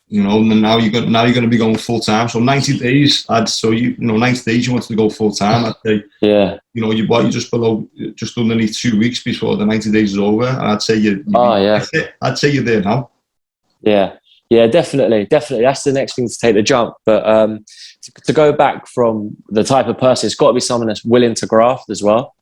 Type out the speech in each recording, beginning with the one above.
You know, and now you're going to be going full time. So 90 days, 90 days you wanted to go full time. I'd say, yeah, you know, you're just underneath 2 weeks before the 90 days is over. And I'd say I'd say you're there now. Yeah, definitely. That's the next thing to take the jump. But to go back from the type of person, it's got to be someone that's willing to graft as well,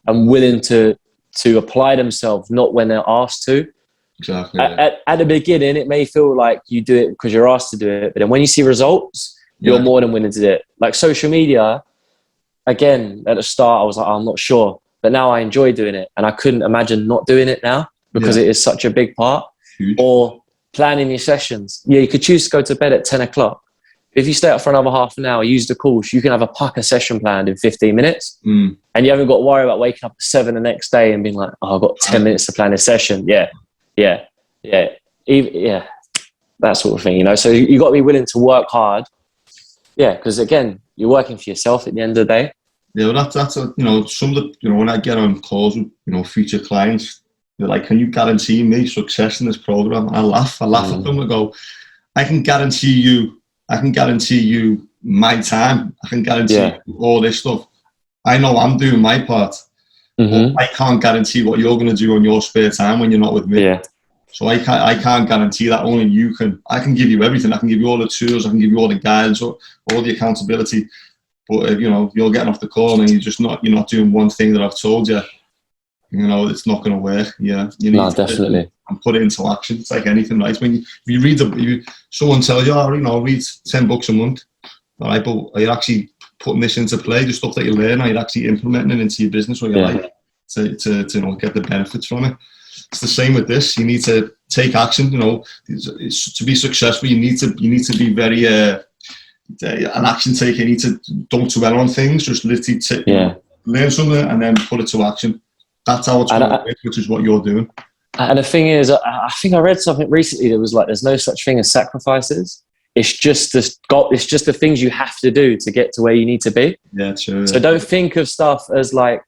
and willing to apply themselves, not when they're asked to. Exactly. At the beginning, it may feel like you do it because you're asked to do it, but then when you see results, you're more than willing to do it. Like social media, again, at the start, I was like, I'm not sure. But now I enjoy doing it, and I couldn't imagine not doing it now because it is such a big part. Huge. Or planning your sessions. Yeah, you could choose to go to bed at 10 o'clock. If you stay up for another half an hour, use the course, you can have a pucker session planned in 15 minutes. And you haven't got to worry about waking up at 7 the next day and being like, oh, I've got 10 minutes to plan a session. Yeah. That sort of thing, you know. So you got to be willing to work hard. Yeah, because again, you're working for yourself at the end of the day. Yeah, well, that's you know, some of the, you know, when I get on calls with, you know, future clients, they're like, can you guarantee me success in this program? And I laugh at them and go, I can guarantee you my time. I can guarantee you all this stuff. I know I'm doing my part. I can't guarantee what you're going to do on your spare time when you're not with me. Yeah. So I can't guarantee that. Only you can. I can give you everything. I can give you all the tools. I can give you all the guidance, all the accountability. But if, you know, you're getting off the call and you're not doing one thing that I've told you, you know, it's not going to work. Yeah, you need to definitely and put it into action. It's like anything, right? When you read someone tells you, oh, you know, read $10 a month, all right, but are you actually putting this into play? The stuff that you learn, are you actually implementing it into your business or your life to you know, get the benefits from it? It's the same with this. You need to take action. You know, to be successful, you need to be very an action taker. You need to don't dwell on things. Just literally learn something and then put it to action. That's how it's going to work, which is what you're doing. And the thing is, I think I read something recently that was like, there's no such thing as sacrifices. It's just it's just the things you have to do to get to where you need to be. Yeah, true. So don't think of stuff as like,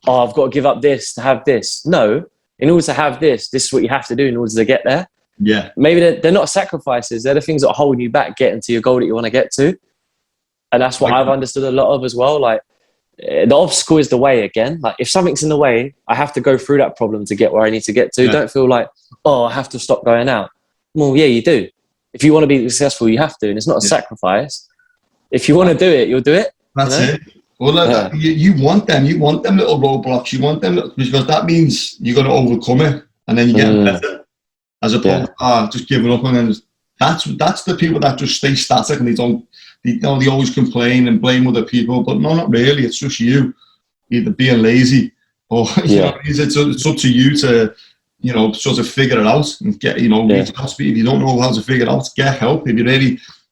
oh, I've got to give up this to have this. No, in order to have this is what you have to do in order to get there. Yeah. Maybe they're not sacrifices. They're the things that are holding you back getting to your goal that you want to get to. And that's what I've understood a lot of as well. Like, the obstacle is the way again. Like, if something's in the way, I have to go through that problem to get where I need to get to. Don't feel like, oh, I have to stop going out. Well, yeah, you do. If you want to be successful, you have to. And it's not a sacrifice. If you want to do it, you'll do it. That's it. Well, you want them little roadblocks. You want them because that means you're going to overcome it, and then you get better. As opposed to just giving up, and then that's the people that just stay static and they always complain and blame other people. But no, not really. It's just you either being lazy or you know, it's up to you to, you know, sort of figure it out and get, you know, reach out. If you don't know how to figure it out, get help. If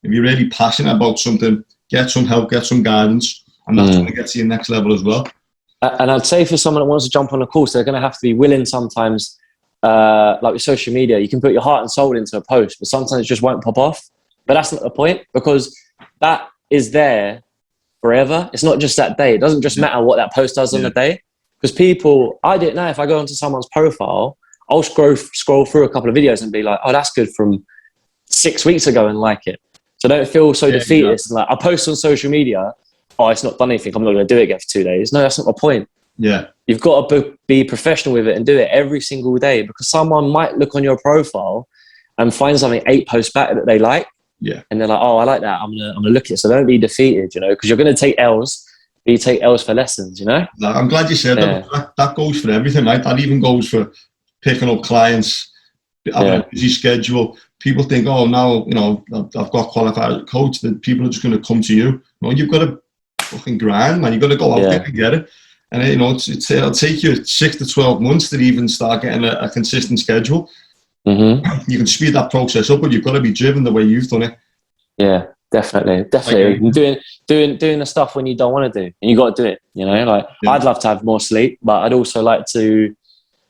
you're really passionate about something, get some help, get some guidance. And that's going to get to your next level as well. And I'd say for someone that wants to jump on a course, they're going to have to be willing sometimes, like with social media, you can put your heart and soul into a post, but sometimes it just won't pop off. But that's not the point, because that is there forever. It's not just that day. It doesn't just matter what that post does on the day. Because people, I didn't know, if I go onto someone's profile, I'll scroll through a couple of videos and be like, oh, that's good from 6 weeks ago, and like it. So don't feel so defeatist. Like, I post on social media, oh, it's not done anything, I'm not going to do it again for 2 days. No, that's not the point. Yeah. You've got to be professional with it and do it every single day, because someone might look on your profile and find something 8 posts back that they like. Yeah. And they're like, oh, I like that. I'm gonna look at it. So don't be defeated, you know, because you're going to take L's, but you take L's for lessons, you know? I'm glad you said that. That goes for everything, right? That even goes for picking up clients, having a busy schedule. People think, oh, now, you know, I've got qualified coach, that people are just going to come to you. No, you've got to fucking grind, man. You've got to go out there and get it. And, you know, it'll take you 6 to 12 months to even start getting a consistent schedule. Mm-hmm. You can speed that process up, but you've got to be driven the way you've done it. Yeah, definitely. Like, doing the stuff when you don't want to do, and you got to do it, you know. Like, I'd love to have more sleep, but I'd also like to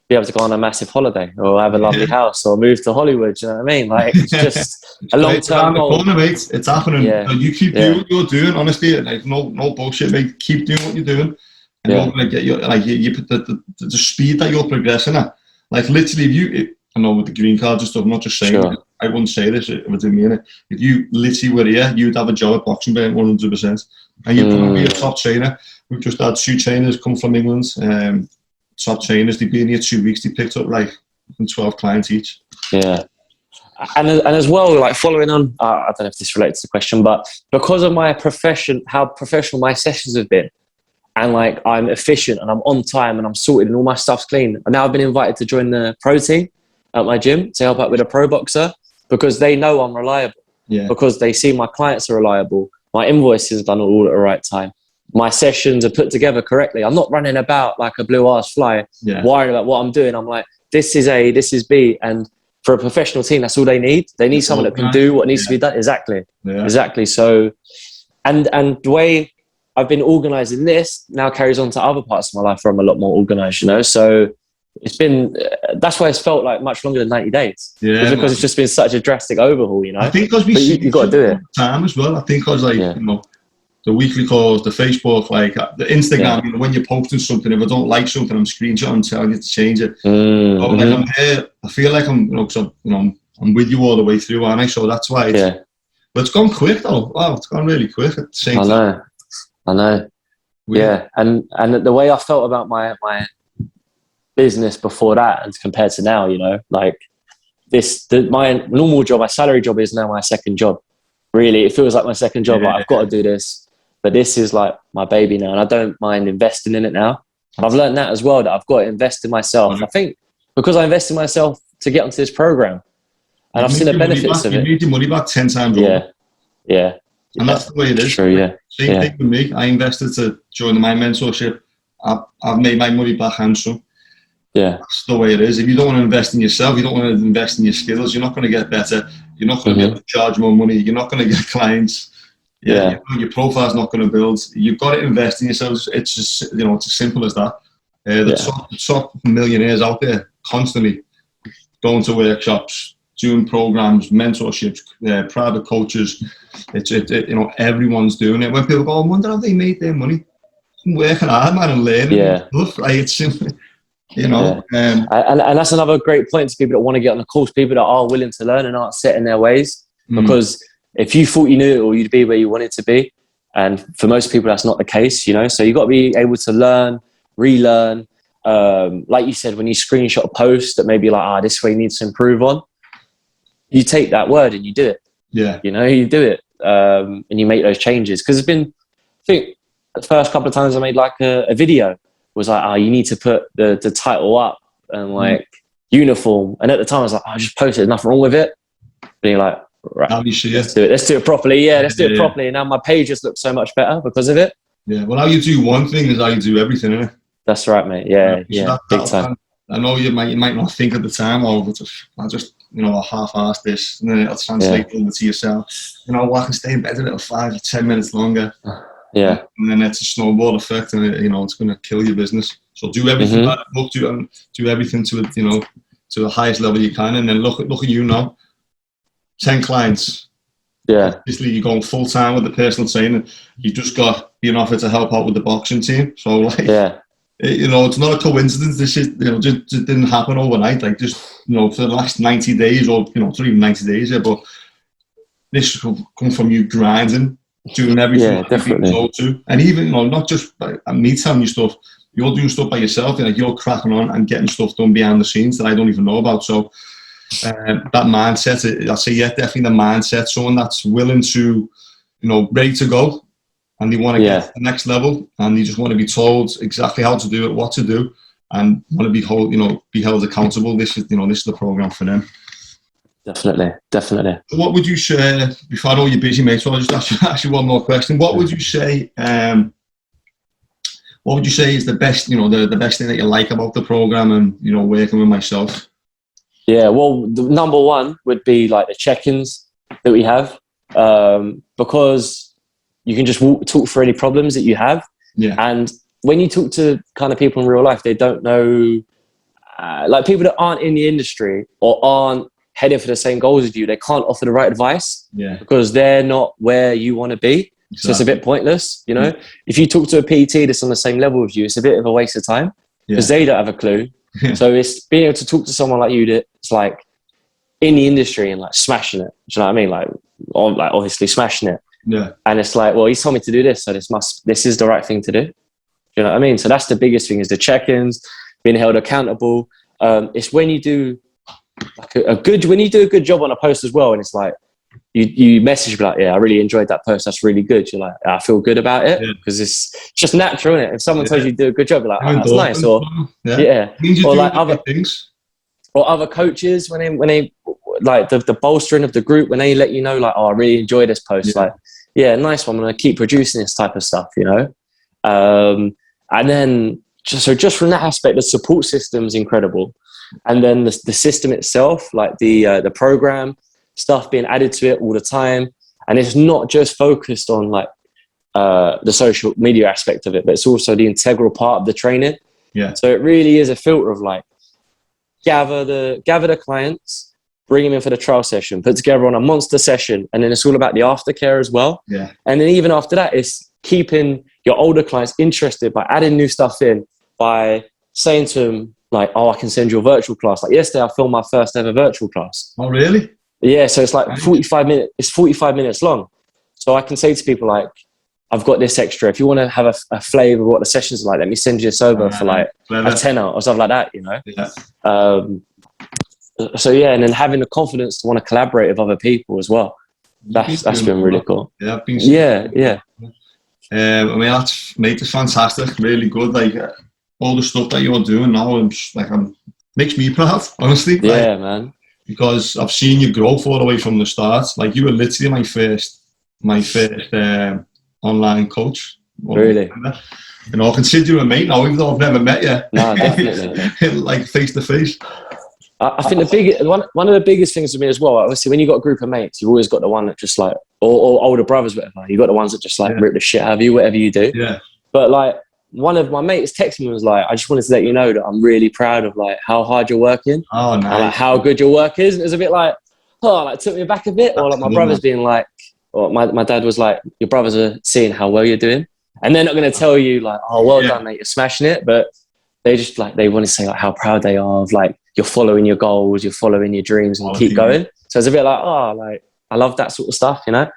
be able to go on a massive holiday or have a lovely house or move to Hollywood. You know what I mean? Like, it's just a long-term goal. Corner, mate. It's happening. You keep doing what you're doing, honestly. Like, no bullshit, mate. Keep doing what you're doing, and you're going to get you put the speed that you're progressing at. Like, literally, I know with the green cards and stuff, I'm not just saying Sure. it. I wouldn't say this if I didn't mean it. If you literally were here, you'd have a job at Boxing Bay 100%. And you'd probably be a top trainer. We've just had 2 trainers come from England. Top trainers, they've been here 2 weeks, they picked up like 12 clients each. Yeah. And as well, like following on, I don't know if this relates to the question, but because of my profession, how professional my sessions have been, and like I'm efficient and I'm on time and I'm sorted and all my stuff's clean. And now I've been invited to join the pro team at my gym to help out with a pro boxer because they know I'm reliable. Yeah. Because they see my clients are reliable. My invoices are done all at the right time. My sessions are put together correctly. I'm not running about like a blue ass fly, worrying about what I'm doing. I'm like, this is A, this is B. And for a professional team, that's all they need. They need someone that can do what needs to be done. Exactly. Yeah. Exactly. So, and the way I've been organising this now carries on to other parts of my life where I'm a lot more organised, you know? So it's been, that's why it's felt like much longer than 90 days. Yeah. Because it's just been such a drastic overhaul, you know? I think because you got to do it. Time as well. I think because like, you know, the weekly calls, the Facebook, like the Instagram, you know, when you're posting something, if I don't like something, I'm screenshotting and telling you to change it. But like I'm here, I feel like I'm, you know, cause I'm with you all the way through, aren't I? So that's why it's, but it's gone quick though. Wow, it's gone really quick at the same time. I know. Yeah. And the way I felt about my business before that and compared to now, you know, like my normal job, my salary job is now my second job. Really, it feels like my second job. Like I've got to do this. But this is like my baby now, and I don't mind investing in it now. And I've learned that as well, that I've got to invest in myself. I think because I invest in myself to get onto this program, and I've seen the benefits of it. You made your money back 10 times over. Yeah. And that's the way it is. True, yeah. Same thing with me. I invested to join my mentorship. I've made my money back handsome. Yeah. That's the way it is. If you don't want to invest in yourself, you don't want to invest in your skills, you're not going to get better. You're not going to be able to charge more money. You're not going to get clients. Yeah. Your profile's not going to build. You've got to invest in yourself. It's just, you know, it's as simple as that. The top millionaires out there constantly going to workshops, doing programs, mentorships, private coaches. You know, everyone's doing it. When people go, I wonder how they made their money. I'm working hard, man, and learning stuff. Like, it's simple. You know, and that's another great point to people that want to get on the course, people that are willing to learn and aren't set in their ways. Because if you thought you knew it all, you'd be where you wanted to be. And for most people, that's not the case, you know? So you've got to be able to learn, relearn. Like you said, when you screenshot a post that maybe like, this way needs to improve on, you take that word and you do it. Yeah. You know, you do it and you make those changes. Because it's been, I think the first couple of times I made like a video was like, you need to put the title up and like uniform. And at the time I was like, I just posted, nothing wrong with it. And you're like, right, let's do it. Let's do it properly. Yeah, let's do it properly. And now my page just looks so much better because of it. Yeah, well, how you do one thing is how you do everything, isn't it? That's right, mate. Yeah, big time. I know you might not think at the time, I just you know, I'll half-ass this, and then it'll translate over to yourself. You know, I can stay in bed a little 5 or 10 minutes longer. Yeah. And then it's a snowball effect, and you know, it's going to kill your business. So do everything by the book, do everything to it, you know, to the highest level you can, and then look at you now. 10 clients. Yeah. Obviously, you're going full time with the personal training. You just got being offered to help out with the boxing team. So like, you know, it's not a coincidence. This shit, you know, just didn't happen overnight. Like, just, you know, for the last 90 days, or you know, it's not even 90 days yet, but this come from you grinding, doing everything. Yeah, definitely. And even, you know, not just by me telling you stuff. You're doing stuff by yourself. Like, you're cracking on and getting stuff done behind the scenes that I don't even know about. So that mindset, I say, definitely the mindset. Someone that's willing to, you know, ready to go, and they want to get to the next level, and they just want to be told exactly how to do it, what to do, and want to be held accountable. This is the program for them. Definitely. What would you say, before I know you're busy, mate, so I'll just ask you one more question. What would you say? What would you say is the best, you know, the best thing that you like about the program and, you know, working with myself? Yeah, well, the number one would be like the check-ins that we have, because you can just talk through any problems that you have. Yeah. And when you talk to kind of people in real life, they don't know, like people that aren't in the industry or aren't heading for the same goals as you, they can't offer the right advice because they're not where you want to be. Exactly. So it's a bit pointless, you know. If you talk to a PT that's on the same level as you, it's a bit of a waste of time because they don't have a clue. So it's being able to talk to someone like you that's like in the industry and like smashing it. Do you know what I mean? Like obviously smashing it. Yeah. And it's like, well, he's told me to do this, so this is the right thing to do. Do you know what I mean? So that's the biggest thing, is the check-ins, being held accountable. It's when you do like when you do a good job on a post as well, and it's like you message me like, yeah, I really enjoyed that post. That's really good. You're like, I feel good about it, because it's just natural, isn't it? If someone tells you do a good job, you're like, oh, that's nice. Or or like other things, or other coaches when they like the bolstering of the group, when they let you know like, oh, I really enjoy this post. Like, yeah, nice one. I'm gonna keep producing this type of stuff, you know. And then just from that aspect, the support system is incredible. And then the system itself, like the program stuff being added to it all the time. And it's not just focused on like the social media aspect of it, but it's also the integral part of the training. Yeah. So it really is a filter of like, gather the clients, bring them in for the trial session, put together on a monster session. And then it's all about the aftercare as well. Yeah. And then even after that, it's keeping your older clients interested by adding new stuff in, by saying to them like, oh, I can send you a virtual class. Like yesterday, I filmed my first ever virtual class. Oh, really? Yeah. So it's like 45 minutes. It's 45 minutes long. So I can say to people like, I've got this extra. If you want to have a flavor of what the sessions are like, let me send you this over for like a tenner or something like that, you know? Yeah. So yeah, and then having the confidence to want to collaborate with other people as well. That's been really cool. Yeah, I mean, it's fantastic, really good. Like all the stuff that you're doing now, makes me proud, honestly. Yeah, man. Because I've seen you grow all the way from the start. Like you were literally my first online coach. Really? You know, I consider you a mate now, even though I've never met you. No, definitely. Like face to face. I think one of the biggest things for me as well, obviously when you got a group of mates, you've always got the one that just like, or older brothers, whatever, you got the ones that just like rip the shit out of you, whatever you do. Yeah. But like one of my mates texted me and was like, I just wanted to let you know that I'm really proud of like how hard you're working. Oh, nice. And like how good your work is. And it was a bit like, oh, like took me back a bit. Or like my brother's being like, or my dad was like, your brothers are seeing how well you're doing. And they're not going to tell you like, oh, well done, mate, you're smashing it. But they just like, they want to say like how proud they are of like, you're following your goals, you're following your dreams and keep going. So it's a bit like, oh, like, I love that sort of stuff, you know?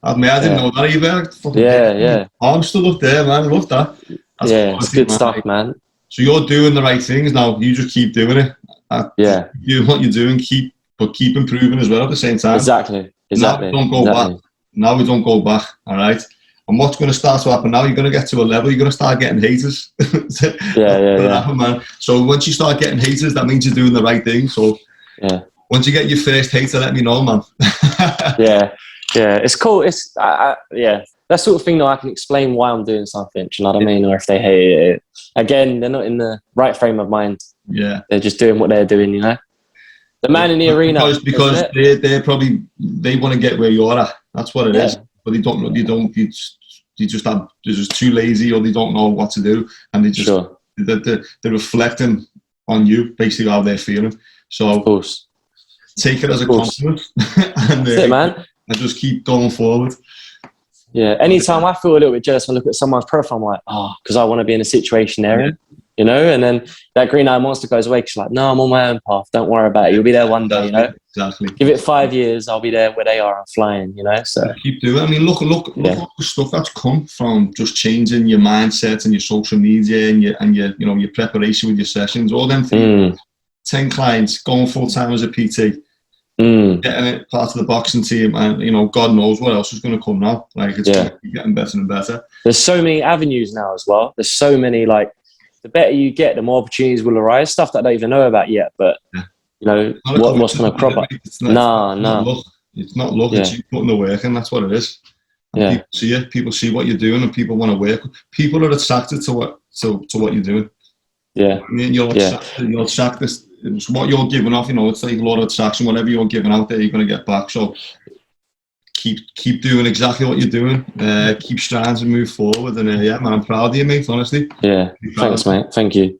I mean, I didn't know that either. Yeah. I'm still up there, man. I love that. That's it's good stuff, man. So you're doing the right things now. You just keep doing it. You what you're doing, keep improving as well at the same time. Exactly. Now we don't go back. Now we don't go back. All right. And what's going to start to happen now? You're going to get to a level. You're going to start getting haters. Yeah. Man. So once you start getting haters, that means you're doing the right thing. So once you get your first hater, let me know, man. Yeah. It's cool. It's that sort of thing. Though I can explain why I'm doing something. Do you know what I mean? Or if they hate it, again, they're not in the right frame of mind. Yeah, they're just doing what they're doing. You know, the man in the arena because they're probably they want to get where you're at. That's what it is. But they don't. They're just too lazy, or they don't know what to do, and they just they're reflecting on you basically how they're feeling. So of course, take it as a compliment, and that's it, man. And just keep going forward. Yeah. Anytime I feel a little bit jealous when I look at someone's profile, I'm like, oh, because I want to be in a situation they're in, you know. And then that green-eyed monster goes away. She's like, no, I'm on my own path. Don't worry about it. You'll be there one day, you know. Exactly. Give it 5 years, I'll be there where they are. I'm flying, you know. So keep doing it. I mean, look at the stuff that's come from just changing your mindset and your social media and your preparation with your sessions. All them things. 10 clients going full time as a PT. Getting it part of the boxing team, and God knows what else is going to come now. Like it's going to be getting better and better. There's so many avenues now as well. There's so many, like the better you get, the more opportunities will arise. Stuff that I don't even know about yet, but you know what's going to crop up. It's not luck. It's not luck. It's you putting the work in. That's what it is. And people see it. People see what you're doing, and people want to work. People are attracted to what you're doing. Yeah. I mean, you're attracted. It's what you're giving off, it's like a lot of attraction. Whatever you're giving out there, you're going to get back. So keep doing exactly what you're doing. Keep striving and move forward. And man, I'm proud of you, mate, honestly. Yeah, thanks, mate. Thank you.